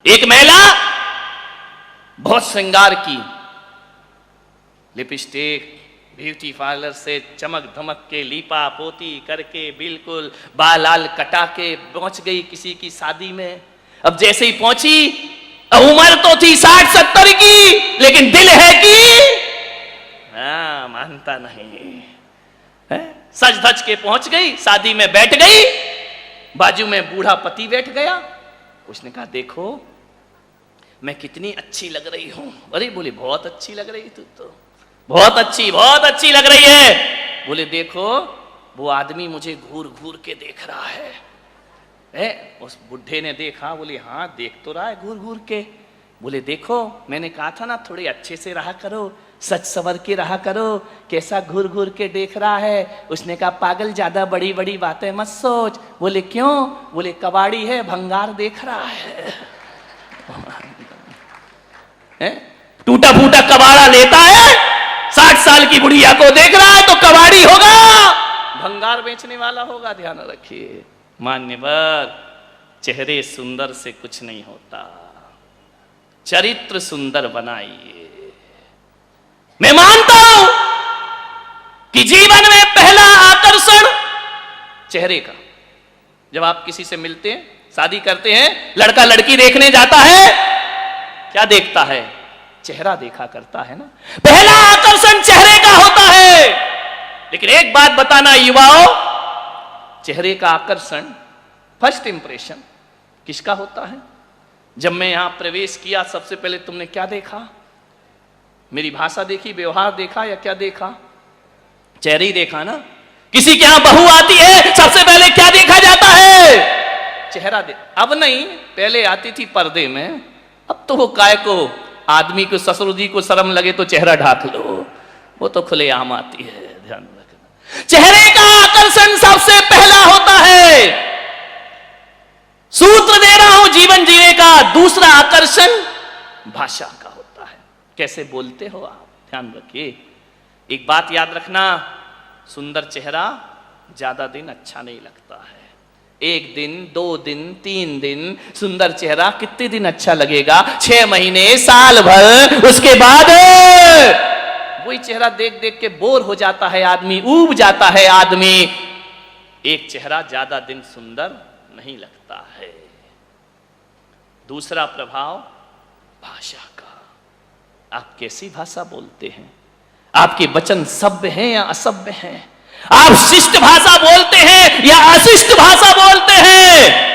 एक महिला बहुत श्रृंगार की, लिपस्टिक, ब्यूटी पार्लर से चमक धमक के लीपा पोती करके बिल्कुल बाल लाल कटा के पहुंच गई किसी की शादी में। अब जैसे ही पहुंची, उम्र तो थी 60-70 की, लेकिन दिल है कि मानता नहीं है। सज धज के पहुंच गई, शादी में बैठ गई, बाजू में बूढ़ा पति बैठ गया। उसने कहा देखो मैं कितनी अच्छी लग रही हूं। अरे बोले बहुत अच्छी लग रही तू तो, बहुत अच्छी लग रही है। बोले देखो वो आदमी मुझे घूर घूर के देख रहा है। उस बुढ़े ने देखा, बोले हाँ देख तो रहा है घूर घूर के। बोले देखो मैंने कहा था ना थोड़े अच्छे से रहा करो, सच सवर के रहा करो, कैसा घूर घूर के देख रहा है। उसने कहा पागल ज्यादा बड़ी बड़ी बातें मत सोच। बोले क्यों? बोले कबाड़ी है, भंगार देख रहा है। टूटा फूटा कबाड़ा लेता है, 60 साल की बुढ़िया को देख रहा है तो कबाड़ी होगा, भंगार बेचने वाला होगा। ध्यान रखिए मान्यवर, चेहरे सुंदर से कुछ नहीं होता, चरित्र सुंदर बनाइए। मैं मानता हूं कि जीवन में पहला आकर्षण चेहरे का। जब आप किसी से मिलते हैं, शादी करते हैं, लड़का लड़की देखने जाता है, क्या देखता है? चेहरा देखा करता है ना। पहला आकर्षण चेहरे का होता है। लेकिन एक बात बताना युवाओं, चेहरे का आकर्षण, फर्स्ट इंप्रेशन किसका होता है? जब मैं यहां प्रवेश किया सबसे पहले तुमने क्या देखा? मेरी भाषा देखी, व्यवहार देखा या क्या देखा? चेहरे ही देखा ना। किसी के यहां बहू आती है, सबसे पहले क्या देखा जाता है? चेहरा अब नहीं, पहले आती थी पर्दे में, अब तो वो काय को, आदमी को, ससुर जी को शर्म लगे तो चेहरा ढाक लो, वो तो खुलेआम आती है। ध्यान रखना, चेहरे का आकर्षण सबसे पहला होता है। सूत्र दे रहा हूं जीवन जीने का। दूसरा आकर्षण भाषा का होता है, कैसे बोलते हो आप। ध्यान रखिए, एक बात याद रखना, सुंदर चेहरा ज्यादा दिन अच्छा नहीं लगता है। 1 दिन, 2 दिन, 3 दिन सुंदर चेहरा कितने दिन अच्छा लगेगा? 6 महीने, साल भर, उसके बाद वही चेहरा देख देख के बोर हो जाता है आदमी, ऊब जाता है आदमी। एक चेहरा ज्यादा दिन सुंदर नहीं लगता है। दूसरा प्रभाव भाषा का। आप कैसी भाषा बोलते हैं? आपके वचन सभ्य हैं या असभ्य हैं? आप शिष्ट भाषा बोलते हैं या अशिष्ट भाषा बोलते हैं?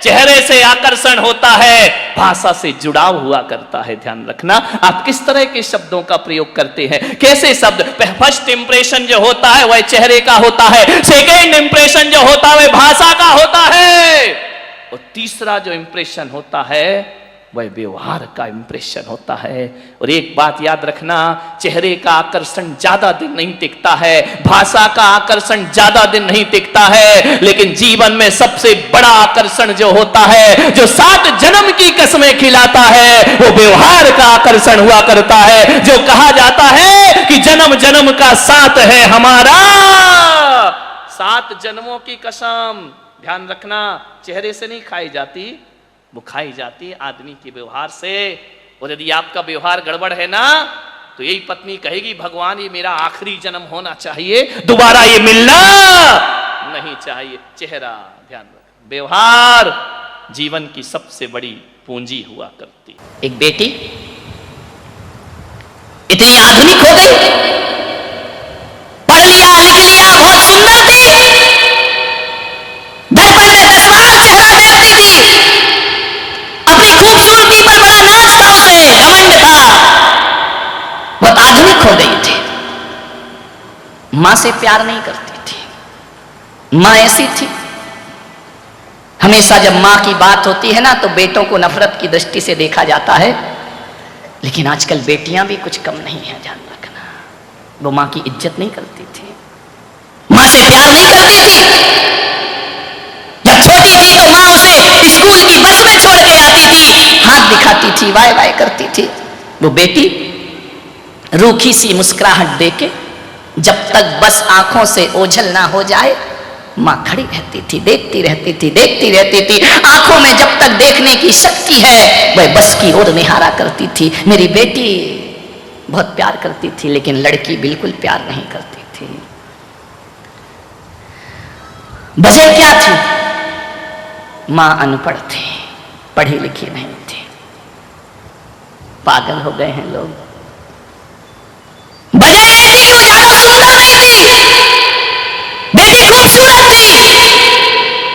चेहरे से आकर्षण होता है, भाषा से जुड़ाव हुआ करता है। ध्यान रखना, आप किस तरह के शब्दों का प्रयोग करते हैं, कैसे शब्द। फर्स्ट इंप्रेशन जो होता है वह चेहरे का होता है, सेकेंड इंप्रेशन जो होता है वह भाषा का होता है, और तीसरा जो इंप्रेशन होता है वह व्यवहार का इंप्रेशन होता है। और एक बात याद रखना, चेहरे का आकर्षण ज्यादा दिन नहीं टिकता है, भाषा का आकर्षण ज्यादा दिन नहीं टिकता है, लेकिन जीवन में सबसे बड़ा आकर्षण जो होता है, जो 7 जन्म की कसमें खिलाता है, वो व्यवहार का आकर्षण हुआ करता है। जो कहा जाता है कि जन्म जन्म का साथ है हमारा, 7 जन्मों की कसम। ध्यान रखना, चेहरे से नहीं खाई जाती, वो खाई जाती है आदमी के व्यवहार से। और यदि आपका व्यवहार गड़बड़ है ना, तो यही पत्नी कहेगी भगवान ये मेरा आखिरी जन्म होना चाहिए, दोबारा ये मिलना नहीं चाहिए। चेहरा, ध्यान रख, व्यवहार जीवन की सबसे बड़ी पूंजी हुआ करती। एक बेटी इतनी आधुनिक हो गई, पढ़ लिया लिख लिया, बहुत सुंदर थी, दर्पण में 10 बार चेहरा देखती थी, अपनी खूबसूरती पर बड़ा नाच था, उसे घमंड था, बहुत आधुनिक हो गई थी। मां से प्यार नहीं करती थी। मां ऐसी थी, हमेशा जब मां की बात होती है ना तो बेटों को नफरत की दृष्टि से देखा जाता है। लेकिन आजकल बेटियां भी कुछ कम नहीं है, ध्यान रखना। वो मां की इज्जत नहीं करती थी, मां से प्यार नहीं करती थी। जब छोटी थी तो मां उसे स्कूल की बस में छोड़ के आती थी, हाथ दिखाती थी, वाय वाय करती थी। वो बेटी रूखी सी मुस्कुराहट देके जब तक बस आंखों से ओझल ना हो जाए माँ खड़ी रहती थी, देखती रहती थी, देखती रहती थी। आंखों में जब तक देखने की शक्ति है वह बस की ओर निहारा करती थी। मेरी बेटी बहुत प्यार करती थी, लेकिन लड़की बिल्कुल प्यार नहीं करती थी। वजह क्या थी? माँ अनपढ़ थी, पढ़ी लिखी नहीं थी। पागल हो गए हैं लोग। वजह ये थी कि वो ज्यादा सुंदर नहीं थी, बेटी खूबसूरत थी,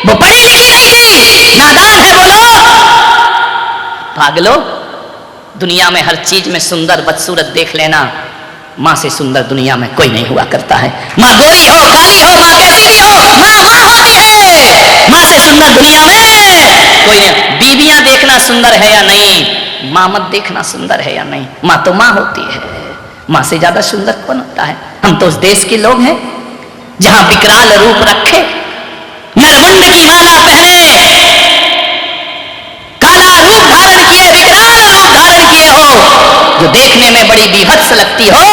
वो पढ़ी लिखी नहीं थी, नादान है वो लोग। पागलो, दुनिया में हर चीज में सुंदर बदसूरत देख लेना, माँ से सुंदर दुनिया में कोई नहीं हुआ करता है। माँ गोरी हो, काली हो, माँ कैसी भी हो, माँ माँ होती है। माँ से सुंदर दुनिया में कोई नहीं। बीवियां देखना सुंदर है या नहीं, माँ मत देखना सुंदर है या नहीं, माँ तो माँ होती है। माँ से ज्यादा सुंदर कौन होता है? हम तो उस देश के लोग हैं जहां विकराल रूप रखे, नरमुंड की माला पहने, काला रूप धारण किए, विकराल रूप धारण किए हो, जो देखने में बड़ी बीभत्स लगती हो,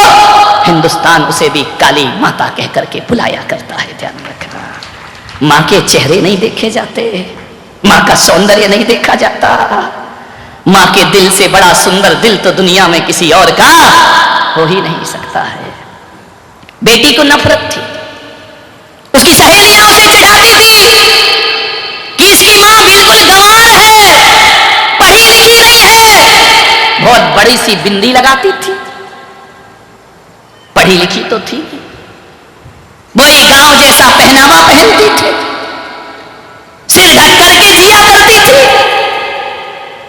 हिंदुस्तान उसे भी काली माता कह करके बुलाया करता है। ध्यान रखना, माँ के चेहरे नहीं देखे जाते, माँ का सौंदर्य नहीं देखा जाता। माँ के दिल से बड़ा सुंदर दिल तो दुनिया में किसी और का हो ही नहीं सकता है। बेटी को नफरत थी, उसकी सहेलियां उसे चिढ़ाती थी कि इसकी माँ बिल्कुल गंवार है, पढ़ी लिखी नहीं है। बहुत बड़ी सी बिंदी लगाती थी, पढ़ी लिखी तो थी, वही गांव जैसा पहनावा पहनती थी, सिर ढक करके जिया करती थी।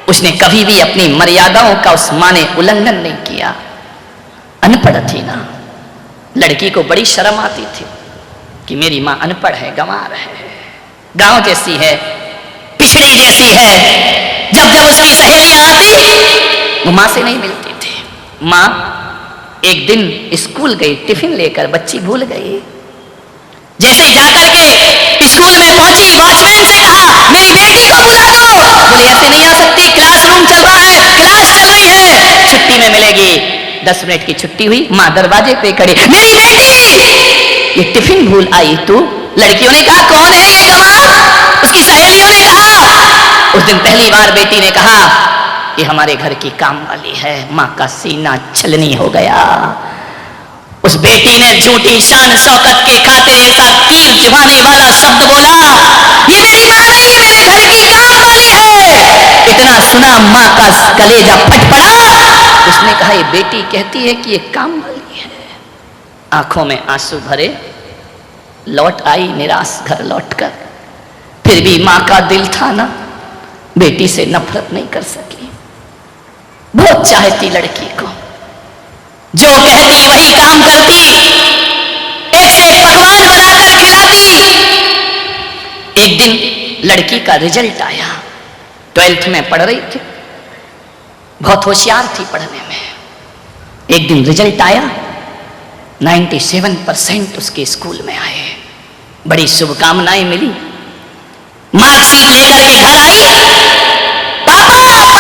उसने कभी भी अपनी मर्यादाओं का उस माँ ने उल्लंघन नहीं किया। अनपढ़ थी ना, लड़की को बड़ी शर्म आती थी कि मेरी माँ अनपढ़ है, गंवार है, गांव जैसी है, पिछड़ी जैसी है। जब जब उसकी सहेलियां आती वो माँ से नहीं मिलती थी। माँ एक दिन स्कूल गई, टिफिन लेकर, बच्ची भूल गई। जैसे जाकर के स्कूल में पहुंची, वॉचमैन से कहा मेरी बेटी को बुला दो। बोले ऐसे नहीं आ सकती, क्लासरूम चल रहा है, क्लास चल रही है, छुट्टी में मिलेगी। 10 मिनट की छुट्टी हुई, माँ दरवाजे पे खड़ी, मेरी बेटी ये टिफिन भूल आई तू। लड़कियों ने कहा कौन है ये गंवार? उसकी सहेलियों ने कहा। उस दिन पहली बार बेटी ने कहा ये हमारे घर की काम वाली है। माँ का सीना छलनी हो गया। उस बेटी ने झूठी शान शौकत के खातिर ऐसा कील चुभाने वाला शब्द बोला, ये मेरी माँ नहीं, ये मेरे घर की काम वाली है। इतना सुना माँ का कलेजा फट पड़ा। उसने कहा ये बेटी कहती है कि ये काम वाली है। आंखों में आंसू भरे लौट आई निराश घर लौटकर। फिर भी माँ का दिल था ना, बेटी से नफरत नहीं कर सकी। बहुत चाहती लड़की को, जो कहती वही काम करती, एक से एक पकवान बनाकर खिलाती। एक दिन लड़की का रिजल्ट आया, 12th में पढ़ रही थी, बहुत होशियार थी पढ़ने में। एक दिन रिजल्ट आया, 97% उसके स्कूल में आए। बड़ी शुभकामनाएं मिली। मार्कशीट लेकर के घर आई, पापा पापा,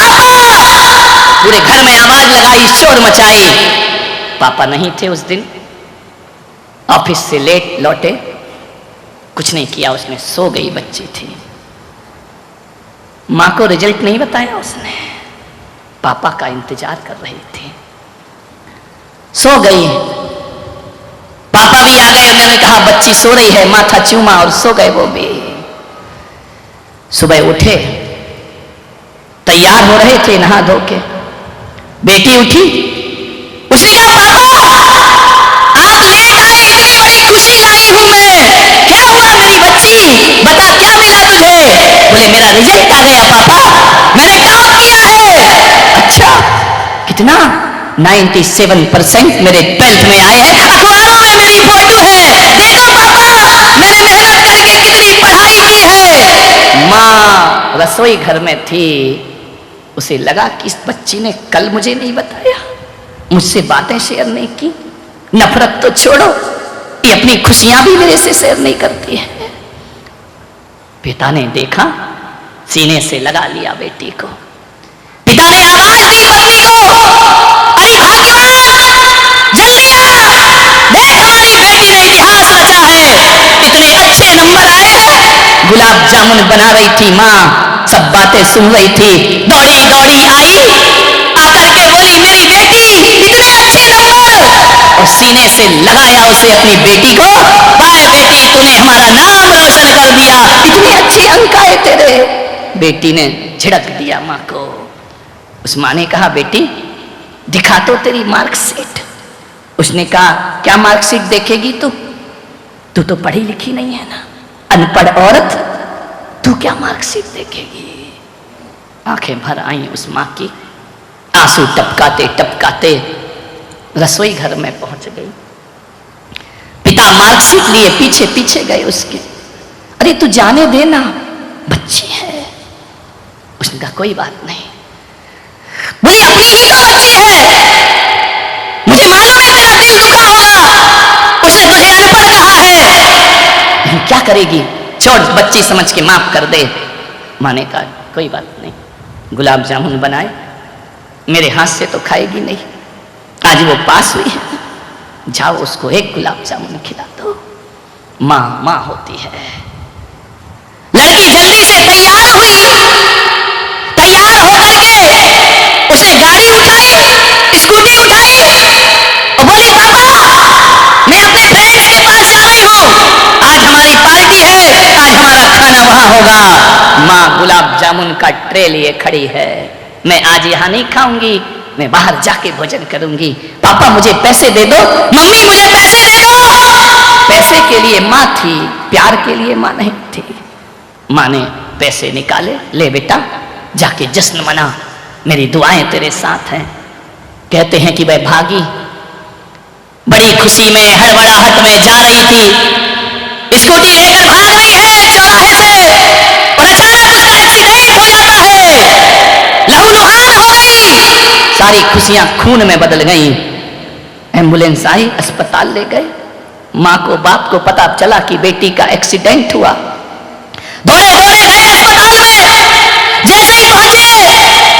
पूरे घर में आवाज लगाई, शोर मचाई। पापा नहीं थे उस दिन, ऑफिस से लेट लौटे, कुछ नहीं किया उसने, सो गई बच्ची थी। मां को रिजल्ट नहीं बताया उसने, पापा का इंतजार कर रही थी। सो गई, पापा भी आ गए। उन्होंने कहा बच्ची सो रही है, माथा चूमा और सो गए वो भी। सुबह उठे, तैयार हो रहे थे नहा धो के, बेटी उठी, उसने कहा पापा आप लेट आए, इतनी बड़ी खुशी लाई हूं मैं, क्या हुआ मेरी बच्ची, बता क्या मिला तुझे? बोले मेरा रिजल्ट आ गया पापा, मैंने टॉप किया है। अच्छा कितना? 97% मेरे 12th में आए हैं, अखबारों में मेरी फोटो है, देखो पापा मैंने मेहनत करके कितनी पढ़ाई की है। माँ रसोई घर में थी, उसे लगा कि इस बच्ची ने कल मुझे नहीं बताया, मुझसे बातें शेयर नहीं की, नफरत तो छोड़ो, ये अपनी खुशियां भी मेरे से शेयर नहीं करती है। पिता ने देखा, सीने से लगा लिया बेटी को। पिता ने आवाज दी पत्नी को, अरे भाग्यवान जल्दी आ, देख हमारी बेटी ने इतिहास रचा है, इतने अच्छे नंबर बना रही थी माँ, सब बातें सुन रही थी। दौड़ी दौड़ी आई, आकर के बोली मेरी बेटी इतने अच्छे नंबर, और सीने से लगाया उसे अपनी बेटी को। हाय बेटी, तूने हमारा नाम रोशन कर दिया, इतने अच्छे अंक आए तेरे। बेटी ने झिड़क दिया माँ को। उस माँ ने कहा बेटी दिखा तो तेरी मार्कशीट। उसने कहा क्या मार्कशीट देखेगी तू तो पढ़ी लिखी नहीं है ना, अनपढ़ औरत, तू क्या मार्कशीट देखेगी। आंखें भर आई उस माँ की, आंसू टपकाते टपकाते रसोई घर में पहुंच गई। पिता मार्कशीट लिए पीछे पीछे गए उसके। अरे तू जाने देना, बच्ची है। उसने कहा कोई बात नहीं। बोली अपनी ही तो बच्ची है, मुझे मालूम है तेरा दिल दुखा होगा, उसने तुझे अनपढ़ कहा है, लेकिन क्या करेगी, छोड़, बच्ची समझ के माफ कर दे। माँ ने कहा कोई बात नहीं, गुलाब जामुन बनाए, मेरे हाथ से तो खाएगी नहीं, आज वो पास हुई है, जाओ उसको एक गुलाब जामुन खिला दो। माँ माँ होती है। लड़की जल्दी से तैयार हुई, तैयार होकर के उसने गाड़ी उठाई, स्कूटी उठाई और बोली पापा मैं अपने फ्रेंड्स के पास जा रही हूँ, आज हमारी पार्टी है, आज हमारा खाना वहां होगा। माँ गुलाब जामुन का ट्रे लिए खड़ी है। मैं आज यहाँ नहीं खाऊंगी, मैं बाहर जाके भोजन करूंगी। पापा मुझे पैसे दे दो, मम्मी मुझे पैसे दे दो। पैसे के लिए माँ थी, प्यार के लिए माँ नहीं थी। माँ ने पैसे निकाले, ले बेटा जाके जश्न मना, मेरी दुआएं तेरे साथ हैं। कहते हैं कि वह भागी, बड़ी खुशी में हड़बड़ाहट में जा रही थी, स्कूटी लेकर भाग रही है चौराहे से, और अचानक उसका एक्सीडेंट हो जाता है, लहूलुहान हो गई, सारी खुशियां खून में बदल गई। एम्बुलेंस आई, अस्पताल ले गए। माँ को बाप को पता चला कि बेटी का एक्सीडेंट हुआ। दौड़े दौड़े गए अस्पताल में। जैसे ही पहुंचे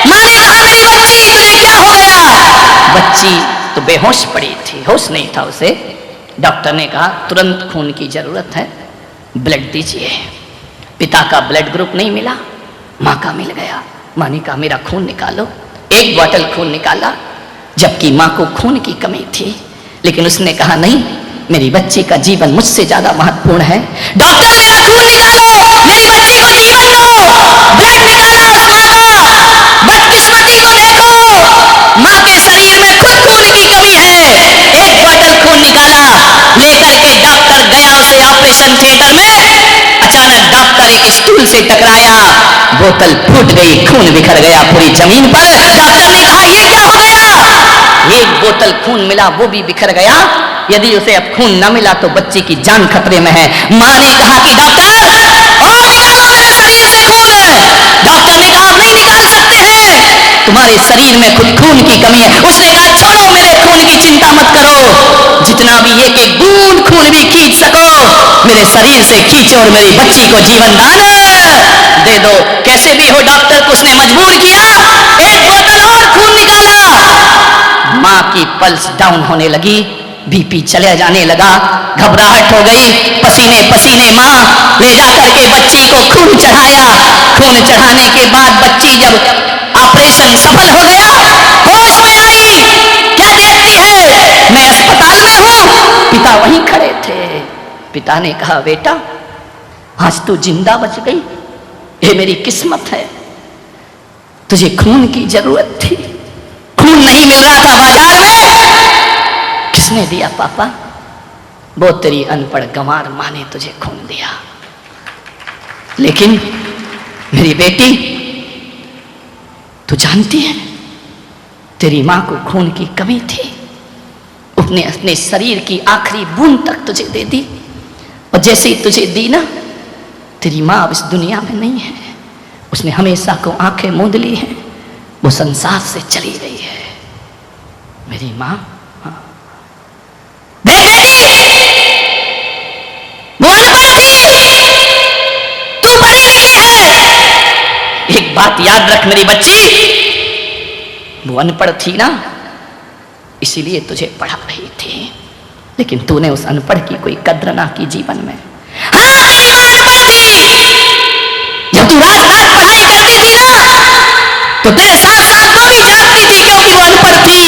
माँ ने कहा मेरी बच्ची तुझे क्या हो गया। बच्ची तो बेहोश पड़ी थी, होश नहीं था उसे। डॉक्टर ने कहा तुरंत खून की जरूरत है, ब्लड दीजिए। पिता का ब्लड ग्रुप नहीं मिला, माँ का मिल गया। माँ ने कहा मेरा खून निकालो। एक बोतल खून निकाला, जबकि माँ को खून की कमी थी, लेकिन उसने कहा नहीं, मेरी बच्ची का जीवन मुझसे ज्यादा महत्वपूर्ण है। डॉक्टर मेरा खून निकालो, मेरी बच्ची को जीवन दो। ब्लड निकाला उस माँ का। बदकिस्मती को देखो, माँ के शरीर में खुद खून की कमी है। एक बोतल खून निकाला, लेकर के डॉक्टर गया उसे ऑपरेशन थिएटर में। अचानक डॉक्टर एक स्टूल से टकराया, बोतल फूट गई, खून बिखर गया पूरी जमीन पर। डॉक्टर ने कहा ये क्या हो गया। एक बोतल खून मिला, वो भी बिखर गया। यदि उसे अब खून न मिला तो बच्ची की जान खतरे में है। माँ ने कहा कि डॉक्टर और निकालो मेरे शरीर से खून। डॉक्टर ने कहा नहीं निकाल सकते हैं, तुम्हारे शरीर में खुद खून की कमी है। उसने कहा छोड़ो, मेरे खून की चिंता मत करो, जितना भी एक एक बूंद खून भी खींच सको मेरे शरीर से खींचो और मेरी बच्ची को जीवन दान दे दो। कैसे भी हो डॉक्टर को उसने मजबूर किया, एक बोतल और खून निकाला। माँ की पल्स डाउन होने लगी, बीपी चले जाने लगा, घबराहट हो गई। पसीने पसीने माँ ले जाकर के बच्ची को खून चढ़ाया। खून चढ़ाने के बाद बच्ची जब ऑपरेशन सफल हो गया, होश में आई, क्या देखती है मैं अस्पताल में हूँ। पिता वहीं खड़े थे। पिता ने कहा बेटा आज तू जिंदा बच गई, ये मेरी किस्मत है। तुझे खून की जरूरत थी, खून नहीं मिल रहा था बाजार में, किसने दिया पापा। वो तेरी अनपढ़ गंवार माँ ने तुझे खून दिया। लेकिन मेरी बेटी तू जानती है तेरी माँ को खून की कमी थी, उसने अपने शरीर की आखिरी बूंद तक तुझे दे दी, और जैसे ही तुझे दी ना, तेरी माँ अब इस दुनिया में नहीं है। उसने हमेशा को आंखें मूंद ली हैं, वो संसार से चली गई है। मेरी माँ देख बेटी, वो अनपढ़ थी, तू पढ़ी लिखी है। एक बात याद रख मेरी बच्ची, वो अनपढ़ थी ना, इसीलिए तुझे पढ़ा रही थी, लेकिन तूने उस अनपढ़ की कोई कद्र ना की जीवन में। हाँ तेरी माँ अनपढ़ थी, तो तेरे साथ साथ वो भी जागती थी क्योंकि वो अनपढ़ थी।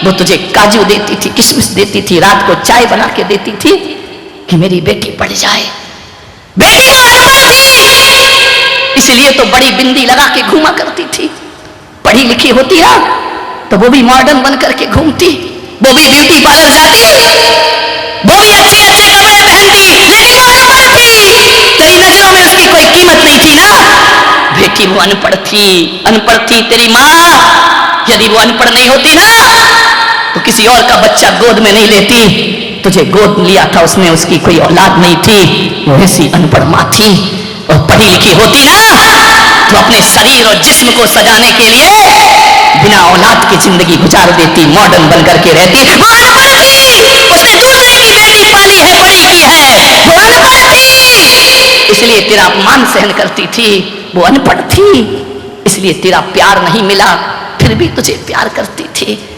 वो तुझे काजू देती थी, किशमिश देती थी, रात को चाय बना के देती थी कि मेरी बेटी पढ़ जाए। बेटी वो अनपढ़ थी, इसलिए तो बड़ी बिंदी लगा के घूमा करती थी। पढ़ी लिखी होती ना तो वो भी मॉडर्न बन करके घूमती, वो भी ब्यूटी पार्लर जाती, वो भी अच्छे अच्छे कपड़े पहनती, लेकिन वो अनपढ़ थी। तेरी नजरों में उसकी कोई कीमत नहीं थी ना। बेटी वो अनपढ़ थी तेरी माँ। यदि वो अनपढ़ नहीं होती ना तो किसी और का बच्चा गोद में नहीं लेती। तुझे गोद लिया था उसने, उसकी कोई औलाद नहीं थी, वो ऐसी अनपढ़ माँ थी। और पढ़ी लिखी होती ना तो अपने शरीर और जिस्म को सजाने के लिए बिना औलाद की जिंदगी गुजार देती, मॉडर्न बन करके रहती। वो अनपढ़ थी, उसने दूसरे की बेटी पाली है, बड़ी की है। वो अनपढ़ थी इसलिए तेरा अपमान सहन करती थी। वो अनपढ़ थी इसलिए तेरा प्यार नहीं मिला, फिर भी तुझे प्यार करती थी।